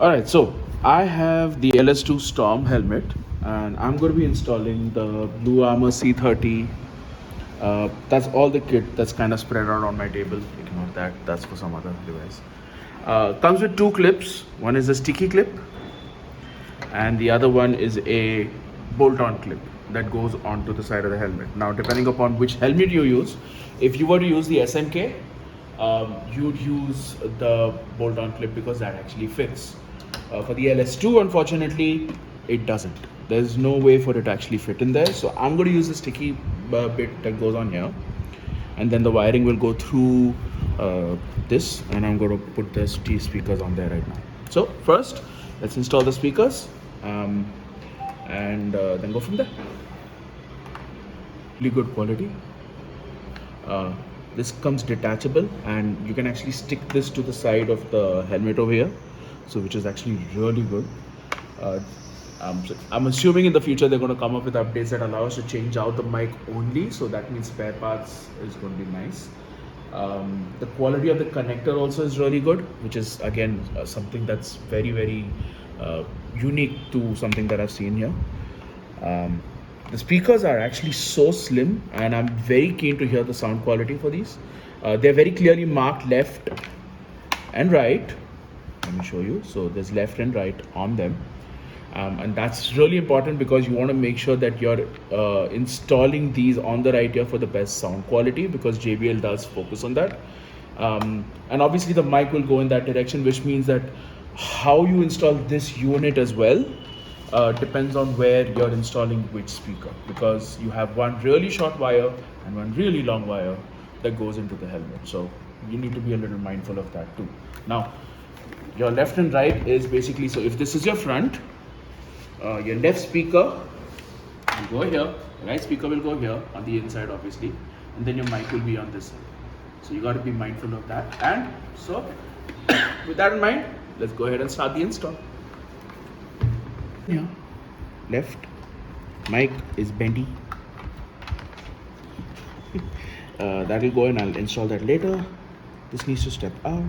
Alright, so I have the LS2 Storm helmet and I'm going to be installing the Blu Armor C30. That's all the kit that's kind of spread out on my table. Ignore that, that's for some other device. Comes with two clips. One is a sticky clip and the other one is a bolt-on clip that goes onto the side of the helmet. Now, depending upon which helmet you use, if you were to use the SMK, you'd use the bolt-on clip because that actually fits. For the LS2, unfortunately, it doesn't. There's no way for it to actually fit in there. So I'm going to use the sticky bit that goes on here. And then the wiring will go through this, and I'm going to put the speakers on there right now. So first, let's install the speakers and then go from there. Really good quality. This comes detachable and you can actually stick this to the side of the helmet over here, so which is actually really good. So I'm assuming in the future they're going to come up with updates that allow us to change out the mic only, so that means spare parts is going to be nice. The quality of the connector also is really good, which is again something that's very unique to something that I've seen here. The speakers are actually so slim and I'm very keen to hear the sound quality for these. They're very clearly marked left and right. Let me show you. So there's left and right on them. And that's really important because you want to make sure that you're installing these on the right ear for the best sound quality, because JBL does focus on that. And obviously the mic will go in that direction, which means that how you install this unit as well depends on where you're installing which speaker, because you have one really short wire and one really long wire that goes into the helmet. So you need to be a little mindful of that too. Now, your left and right is basically, so if this is your front, your left speaker will go here, the right speaker will go here on the inside obviously, and then your mic will be on this side. So you got to be mindful of that. And so with that in mind, let's go ahead and start the install. Yeah, left mic is bendy. That will go in, I'll install that later. This needs to step out.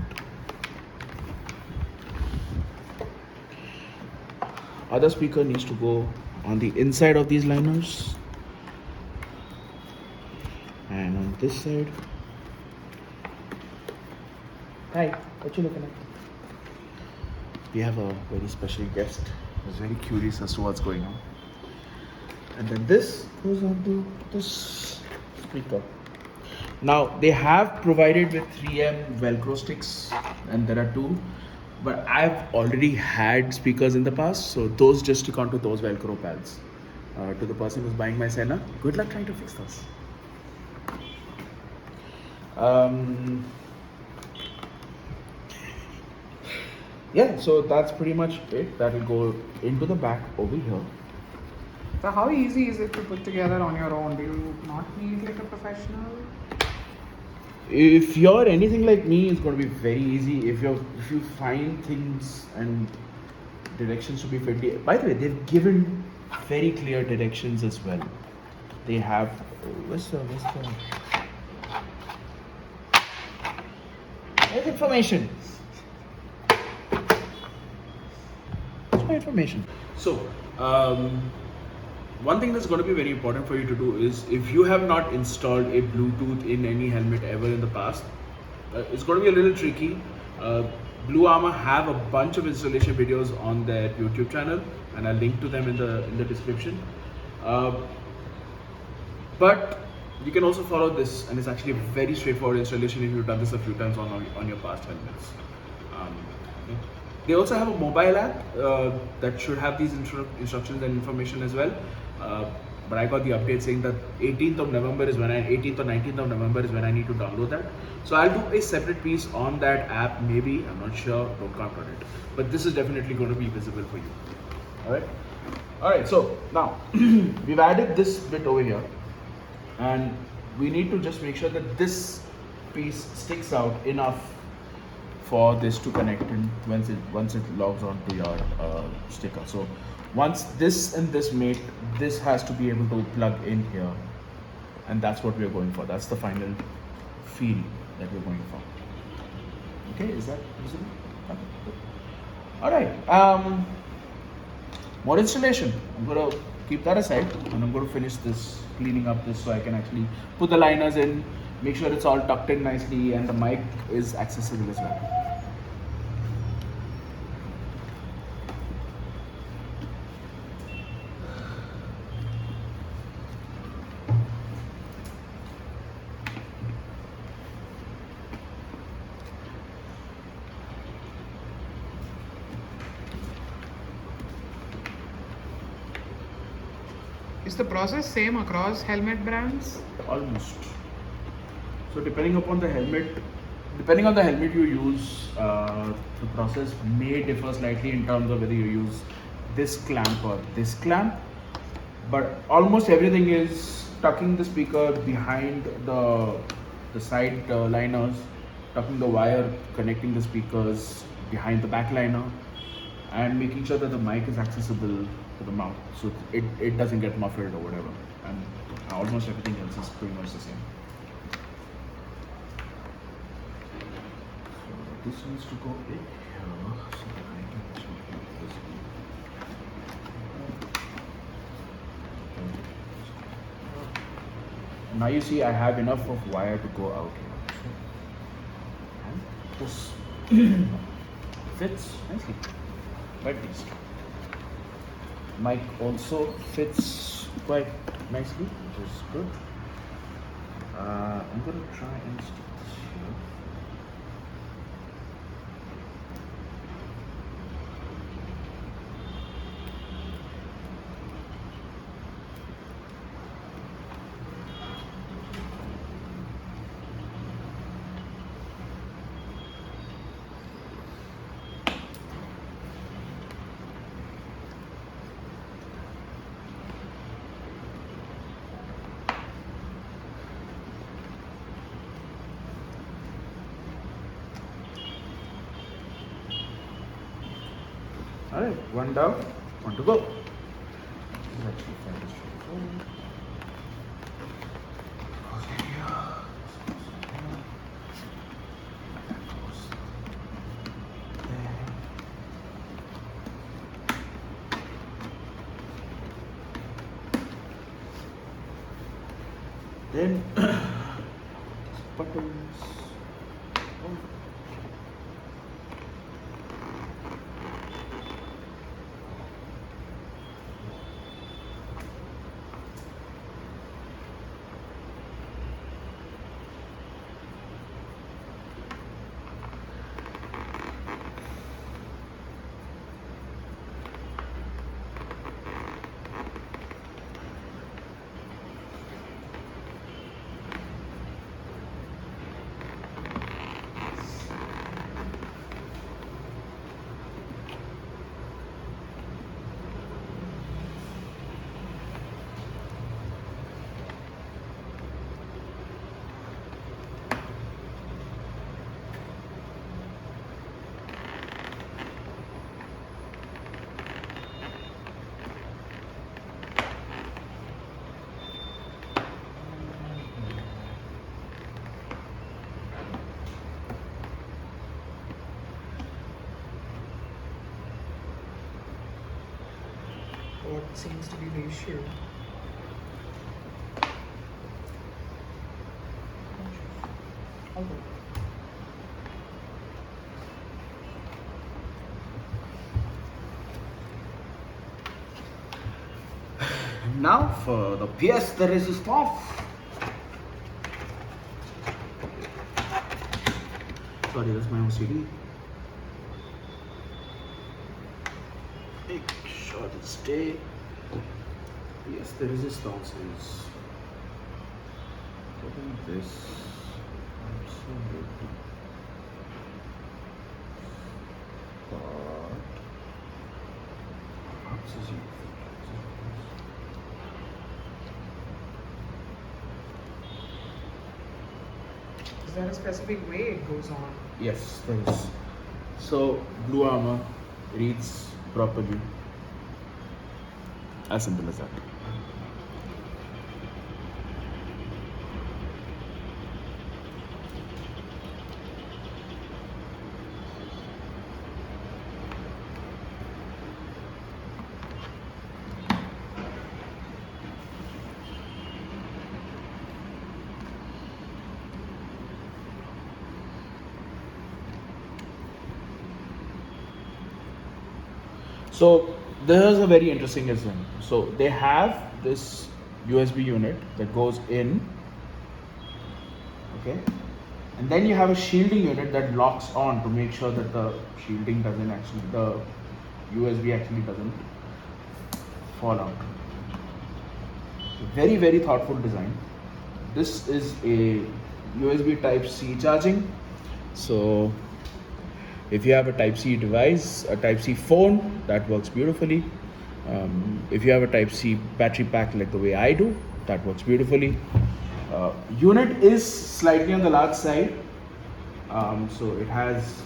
Other speaker needs to go on the inside of these liners, and on this side. Hi, what you looking at? We have a very special guest who's very curious as to what's going on. And then this goes onto this speaker. Now they have provided with 3M Velcro sticks, and there are two, but I've already had speakers in the past, so those just stick onto those Velcro pads. To the person who's buying my Senna, good luck trying to fix those. Yeah, so that's pretty much it. That will go into the back over here. So how easy is it to put together on your own? Do you not need like a professional? If you're anything like me, it's going to be very easy. If you find things and directions to be friendly. By the way, they've given very clear directions as well. They have where's information. Where's my information? So one thing that's going to be very important for you to do is, if you have not installed a Bluetooth in any helmet ever in the past, it's going to be a little tricky. Blu Armor have a bunch of installation videos on their YouTube channel, and I'll link to them in the description. But you can also follow this, and it's actually a very straightforward installation if you've done this a few times on your past helmets. They also have a mobile app that should have these instructions and information as well. But I got the update saying that 18th or 19th of November is when I need to download that. So I'll do a separate piece on that app, maybe. I'm not sure. Don't count on it. But this is definitely going to be visible for you. All right. So now we've added this bit over here, and we need to just make sure that this piece sticks out enough for this to connect in once it logs onto your sticker. So once this and this mate, this has to be able to plug in here, and that's what we're going for. That's the final feel that we're going for. Okay, is that visible? Okay. All right. More installation. I'm gonna keep that aside, and I'm gonna finish this, cleaning up this, so I can actually put the liners in, make sure it's all tucked in nicely, and the mic is accessible as well. Is the process same across helmet brands? Almost. So depending on the helmet you use, the process may differ slightly in terms of whether you use this clamp or this clamp. But almost everything is tucking the speaker behind the side liners, tucking the wire connecting the speakers behind the back liner, and making sure that the mic is accessible to the mouth, so it doesn't get muffled or whatever. And almost everything else is pretty much the same. So this needs to go in here so that I can actually plug this in. Now you see I have enough of wire to go out here. And this fits nicely. Quite decent. Mic also fits quite nicely, which is good. I'm going to try and stick this here. Alright, one down, one to go. This is actually fairly straightforward. Goes in here. That goes there. Then buttons. What seems to be the issue? Okay. Now for the pièce de résistance. Sorry, that's my OCD. Make sure to stay. Yes, the resistance is putting this absolutely. But perhaps is in Is there a specific way it goes on? Yes, there is. So Blu Armor reads properly. As simple as that. So there's a very interesting design. So they have this USB unit that goes in, okay, and then you have a shielding unit that locks on to make sure that the shielding doesn't actually, the USB actually doesn't fall out. Very, very thoughtful design. This is a USB Type C charging. So if you have a Type C device, a Type C phone, that works beautifully. If you have a Type C battery pack like the way I do, that works beautifully. Unit is slightly on the large side. So it has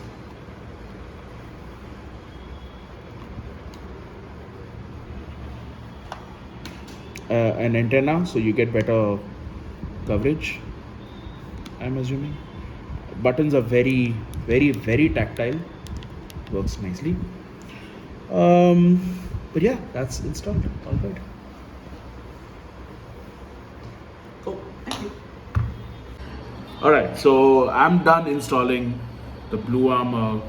an antenna, so you get better coverage, I'm assuming. Buttons are very, very, very tactile. Works nicely. But yeah, that's installed. All good. Cool. Thank you. All right, so I'm done installing the Blu Armor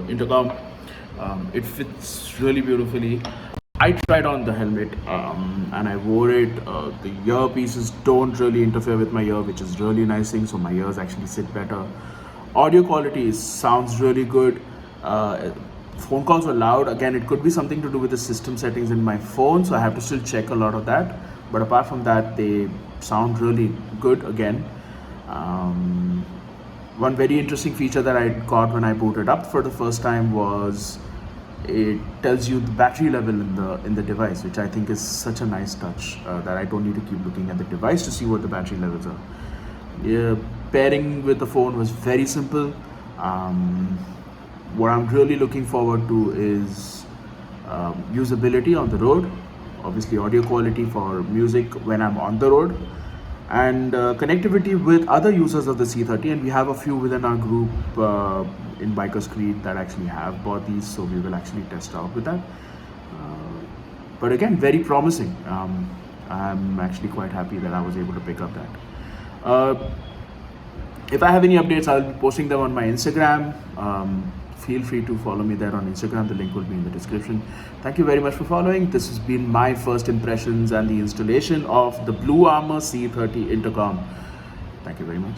intercom. It fits really beautifully. I tried on the helmet and I wore it. The earpieces don't really interfere with my ear, which is really nice thing. So my ears actually sit better. Audio quality sounds really good. Phone calls were loud. Again, it could be something to do with the system settings in my phone, so I have to still check a lot of that. But apart from that, they sound really good again. One very interesting feature that I got when I booted up for the first time was it tells you the battery level in the device, which I think is such a nice touch that I don't need to keep looking at the device to see what the battery levels are. Yeah, pairing with the phone was very simple. What I'm really looking forward to is usability on the road, obviously audio quality for music when I'm on the road, and connectivity with other users of the C30, and we have a few within our group in Bikers Creed that actually have bought these, so we will actually test out with that. But again, very promising. I'm actually quite happy that I was able to pick up that. If I have any updates, I'll be posting them on my Instagram. Feel free to follow me there on Instagram. The link will be in the description. Thank you very much for following. This has been my first impressions and the installation of the Blu Armor C30 intercom. Thank you very much.